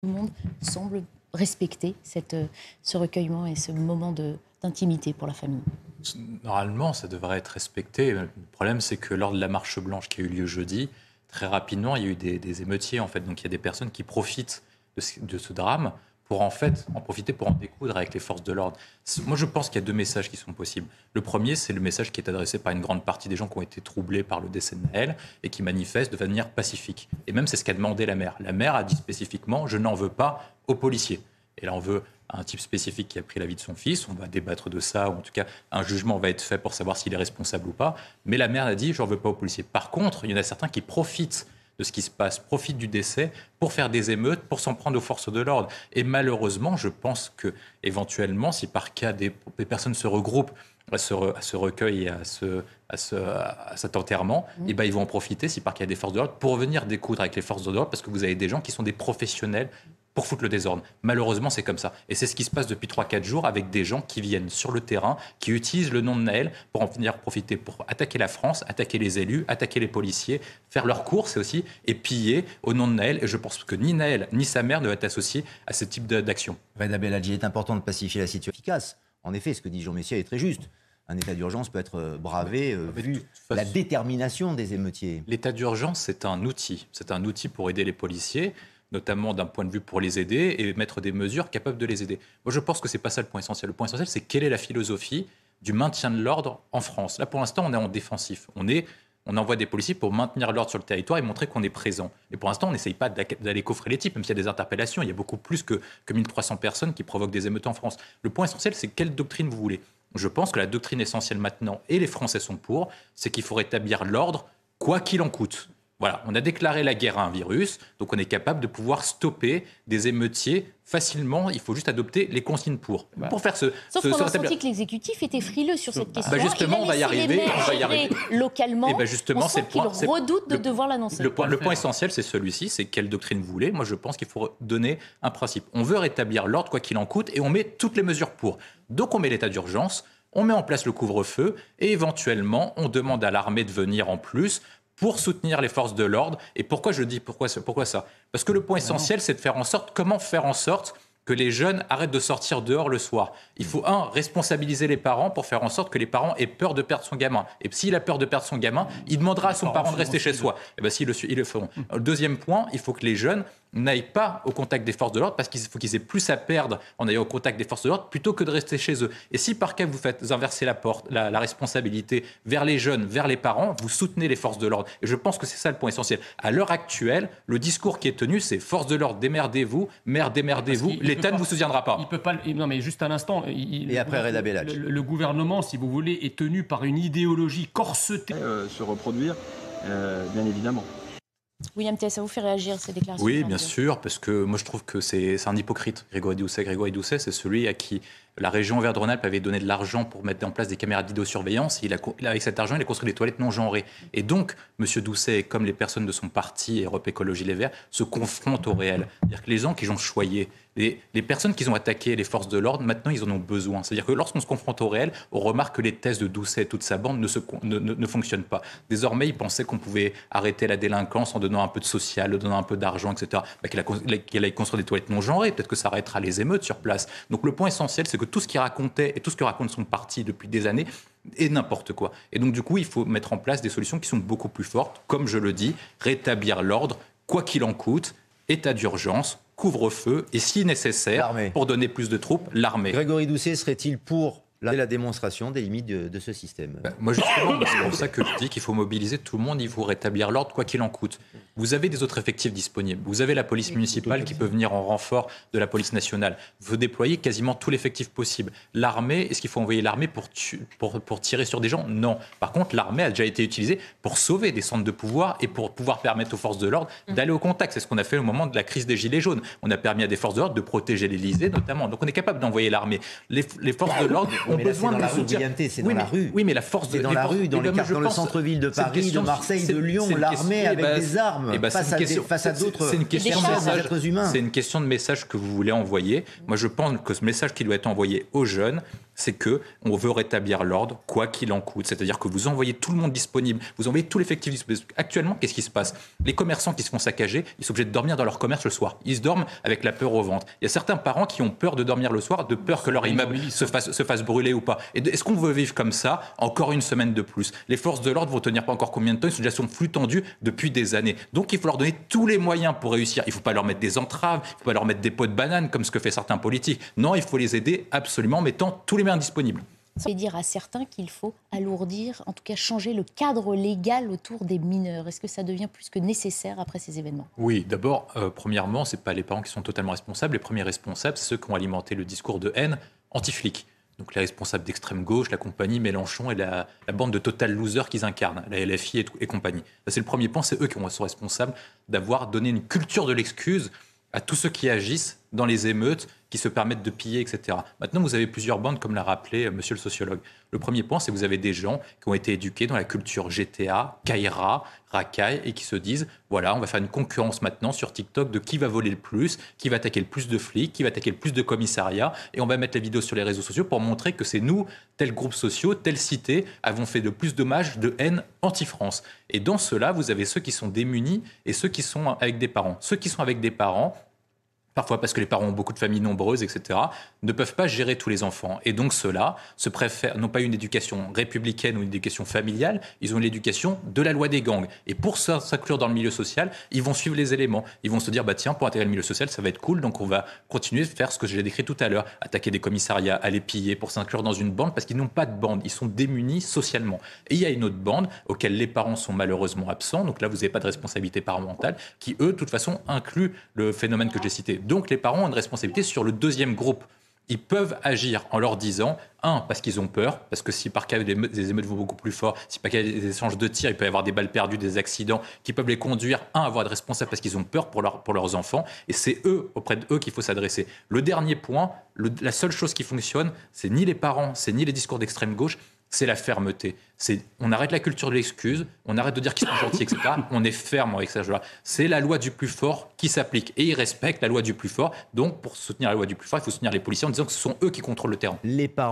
Tout le monde semble respecter ce recueillement et ce moment d'intimité pour la famille. Normalement, ça devrait être respecté. Le problème, c'est que lors de la marche blanche qui a eu lieu jeudi, très rapidement, il y a eu des émeutiers, en fait. Donc, il y a des personnes qui profitent de ce drame pour, en fait, en profiter pour en découdre avec les forces de l'ordre. Moi, je pense qu'il y a deux messages qui sont possibles. Le premier, c'est le message qui est adressé par une grande partie des gens qui ont été troublés par le décès de Naël et qui manifestent de manière pacifique. Et même, c'est ce qu'a demandé la mère. La mère a dit spécifiquement « je n'en veux pas aux policiers ». Et là, on veut un type spécifique qui a pris la vie de son fils. On va débattre de ça, ou en tout cas, un jugement va être fait pour savoir s'il est responsable ou pas. Mais la mère a dit « j'en veux pas aux policiers ». Par contre, il y en a certains qui profitent de ce qui se passe, profitent du décès pour faire des émeutes, pour s'en prendre aux forces de l'ordre. Et malheureusement, je pense que éventuellement, si par cas des personnes se regroupent à ce recueil et à cet enterrement, et ben ils vont en profiter, si par cas il y a des forces de l'ordre, pour venir découdre avec les forces de l'ordre, parce que vous avez des gens qui sont des professionnels pour foutre le désordre. Malheureusement, c'est comme ça. Et c'est ce qui se passe depuis 3-4 jours avec des gens qui viennent sur le terrain, qui utilisent le nom de Naël pour en venir profiter, pour attaquer la France, attaquer les élus, attaquer les policiers, faire leurs courses aussi, et piller au nom de Naël. Et je pense que ni Naël, ni sa mère ne doivent être associés à ce type d'action. Reda Beladji, il est important de pacifier la situation efficace. En effet, ce que dit Jean Messia est très juste. Un état d'urgence peut être bravé vu la détermination des émeutiers. L'état d'urgence, c'est un outil. C'est un outil pour aider les policiers, notamment d'un point de vue pour les aider et mettre des mesures capables de les aider. Moi, je pense que ce n'est pas ça le point essentiel. Le point essentiel, c'est quelle est la philosophie du maintien de l'ordre en France. Là, pour l'instant, on est en défensif. On envoie des policiers pour maintenir l'ordre sur le territoire et montrer qu'on est présent. Et pour l'instant, on n'essaye pas d'aller coffrer les types, même s'il y a des interpellations. Il y a beaucoup plus que 1300 personnes qui provoquent des émeutes en France. Le point essentiel, c'est quelle doctrine vous voulez. Je pense que la doctrine essentielle maintenant, et les Français sont pour, c'est qu'il faut rétablir l'ordre, quoi qu'il en coûte. Voilà, on a déclaré la guerre à un virus, donc on est capable de pouvoir stopper des émeutiers facilement. Il faut juste adopter les consignes pour faire Sauf qu'on a senti que l'exécutif était frileux sur cette question. Justement, on va y arriver. Localement, et justement, on sent qu'il redoute de devoir l'annoncer. Le point essentiel, c'est celui-ci, c'est quelle doctrine vous voulez. Moi, je pense qu'il faut donner un principe. On veut rétablir l'ordre, quoi qu'il en coûte, et on met toutes les mesures pour. Donc on met l'état d'urgence, on met en place le couvre-feu, et éventuellement, on demande à l'armée de venir en plus pour soutenir les forces de l'ordre. Et pourquoi je dis pourquoi ça ? Parce que le point essentiel, c'est de faire en sorte, comment faire en sorte que les jeunes arrêtent de sortir dehors le soir. Il faut, responsabiliser les parents pour faire en sorte que les parents aient peur de perdre son gamin. Et s'il a peur de perdre son gamin, il demandera à son parent de rester chez soi. Et bien, ils le feront. Le deuxième point, il faut que les jeunes n'aillent pas au contact des forces de l'ordre parce qu'il faut qu'ils aient plus à perdre en allant au contact des forces de l'ordre plutôt que de rester chez eux. Et si par cas vous faites inverser la responsabilité vers les jeunes, vers les parents, vous soutenez les forces de l'ordre. Et je pense que c'est ça le point essentiel. À l'heure actuelle, le discours qui est tenu, c'est forces de l'ordre, démerdez-vous, mère, démerdez-vous, l'État ne vous soutiendra pas. Il peut pas. Non, mais juste un instant. Et après Reda Beladji. Le gouvernement, si vous voulez, est tenu par une idéologie corsetée. Se reproduire, bien évidemment. William Thiel, ça vous fait réagir ces déclarations? Oui, bien sûr, parce que moi je trouve que c'est un hypocrite, Grégory Doucet, c'est celui à qui la région Auvergne-Rhône-Alpes avait donné de l'argent pour mettre en place des caméras de vidéosurveillance. Avec cet argent, il a construit des toilettes non genrées. Et donc, M. Doucet, comme les personnes de son parti, Europe Écologie Les Verts, se confrontent au réel. C'est-à-dire que les gens qui ont choyé, les personnes qui ont attaqué les forces de l'ordre, maintenant, ils en ont besoin. C'est-à-dire que lorsqu'on se confronte au réel, on remarque que les thèses de Doucet et toute sa bande ne fonctionnent pas. Désormais, ils pensaient qu'on pouvait arrêter la délinquance en donnant un peu de social, en donnant un peu d'argent, etc. Qu'il allait construire des toilettes non genrées, peut-être que ça arrêtera les émeutes sur place. Donc le point essentiel, c'est que tout ce qu'il racontait et tout ce que raconte son parti depuis des années est n'importe quoi. Et donc du coup, il faut mettre en place des solutions qui sont beaucoup plus fortes, comme je le dis, rétablir l'ordre, quoi qu'il en coûte, état d'urgence, couvre-feu et si nécessaire, pour donner plus de troupes, l'armée. Grégory Doucet serait-il pour la démonstration des limites de ce système? Moi, justement, c'est pour ça que je dis qu'il faut mobiliser tout le monde, il faut rétablir l'ordre, quoi qu'il en coûte. Vous avez des autres effectifs disponibles. Vous avez la police municipale qui peut venir en renfort de la police nationale. Vous déployez quasiment tout l'effectif possible. L'armée, est-ce qu'il faut envoyer l'armée pour tirer sur des gens? Non. Par contre, l'armée a déjà été utilisée pour sauver des centres de pouvoir et pour pouvoir permettre aux forces de l'ordre d'aller au contact. C'est ce qu'on a fait au moment de la crise des Gilets jaunes. On a permis à des forces de l'ordre de protéger l'Élysée, notamment. Donc on est capable d'envoyer l'armée. Les forces de l'ordre ont besoin de soutien. C'est dans la rue. Oui, mais la force c'est dans la rue, dans le centre-ville de Paris, de Marseille, de Lyon, l'armée avec des armes face à d'autres êtres humains. C'est une question de message que vous voulez envoyer. Moi, je pense que ce message qui doit être envoyé aux jeunes, c'est qu'on veut rétablir l'ordre, quoi qu'il en coûte. C'est-à-dire que vous envoyez tout le monde disponible, vous envoyez tout l'effectif disponible. Actuellement, qu'est-ce qui se passe? Les commerçants qui se font saccager, ils sont obligés de dormir dans leur commerce le soir. Ils se dorment avec la peur au ventre. Il y a certains parents qui ont peur de dormir le soir, de peur que leur immeuble se fasse brûler ou pas. Et est-ce qu'on veut vivre comme ça encore une semaine de plus? Les forces de l'ordre vont tenir pas encore combien de temps? Ils sont déjà sur flux tendu depuis des années. Donc il faut leur donner tous les moyens pour réussir. Il ne faut pas leur mettre des entraves, il ne faut pas leur mettre des pots de banane comme ce que fait certains politiques. Non, il faut les aider absolument en mettant tous les moyens disponibles. Et dire à certains qu'il faut alourdir, en tout cas changer le cadre légal autour des mineurs. Est-ce que ça devient plus que nécessaire après ces événements? Oui, d'abord, premièrement, ce n'est pas les parents qui sont totalement responsables. Les premiers responsables, c'est ceux qui ont alimenté le discours de haine anti-flic. Donc les responsables d'extrême gauche, la compagnie Mélenchon et la bande de total losers qu'ils incarnent, la LFI et compagnie. Ça, c'est le premier point, c'est eux qui sont responsables d'avoir donné une culture de l'excuse à tous ceux qui agissent dans les émeutes, qui se permettent de piller, etc. Maintenant, vous avez plusieurs bandes, comme l'a rappelé monsieur le sociologue. Le premier point, c'est que vous avez des gens qui ont été éduqués dans la culture GTA, Kaira, Racaille, et qui se disent, voilà, on va faire une concurrence maintenant sur TikTok de qui va voler le plus, qui va attaquer le plus de flics, qui va attaquer le plus de commissariats, et on va mettre la vidéo sur les réseaux sociaux pour montrer que c'est nous, tels groupes sociaux, telle cité, avons fait de plus dommages de haine anti-France. Et dans cela, vous avez ceux qui sont démunis et ceux qui sont avec des parents. Ceux qui sont avec des parents, parfois parce que les parents ont beaucoup de familles nombreuses, etc., ne peuvent pas gérer tous les enfants. Et donc ceux-là n'ont pas une éducation républicaine ou une éducation familiale, ils ont l'éducation de la loi des gangs. Et pour s'inclure dans le milieu social, ils vont suivre les éléments. Ils vont se dire, bah tiens, pour intégrer le milieu social, ça va être cool, donc on va continuer de faire ce que j'ai décrit tout à l'heure, attaquer des commissariats, aller piller pour s'inclure dans une bande, parce qu'ils n'ont pas de bande, ils sont démunis socialement. Et il y a une autre bande, auquel les parents sont malheureusement absents, donc là vous n'avez pas de responsabilité parentale, qui eux, de toute façon, incluent le phénomène que j'ai cité. Donc les parents ont une responsabilité sur le deuxième groupe. Ils peuvent agir en leur disant, parce qu'ils ont peur, parce que si par cas des émeutes vont beaucoup plus fort, si par cas des échanges de tirs, il peut y avoir des balles perdues, des accidents qui peuvent les conduire, à avoir des responsables parce qu'ils ont peur pour leurs enfants, et c'est auprès d'eux qu'il faut s'adresser. Le dernier point, la seule chose qui fonctionne, c'est ni les parents, c'est ni les discours d'extrême gauche, c'est la fermeté. On arrête la culture de l'excuse, on arrête de dire qu'ils sont gentils, etc. On est ferme avec ça. C'est la loi du plus fort qui s'applique. Et ils respectent la loi du plus fort. Donc, pour soutenir la loi du plus fort, il faut soutenir les policiers en disant que ce sont eux qui contrôlent le terrain. Les parents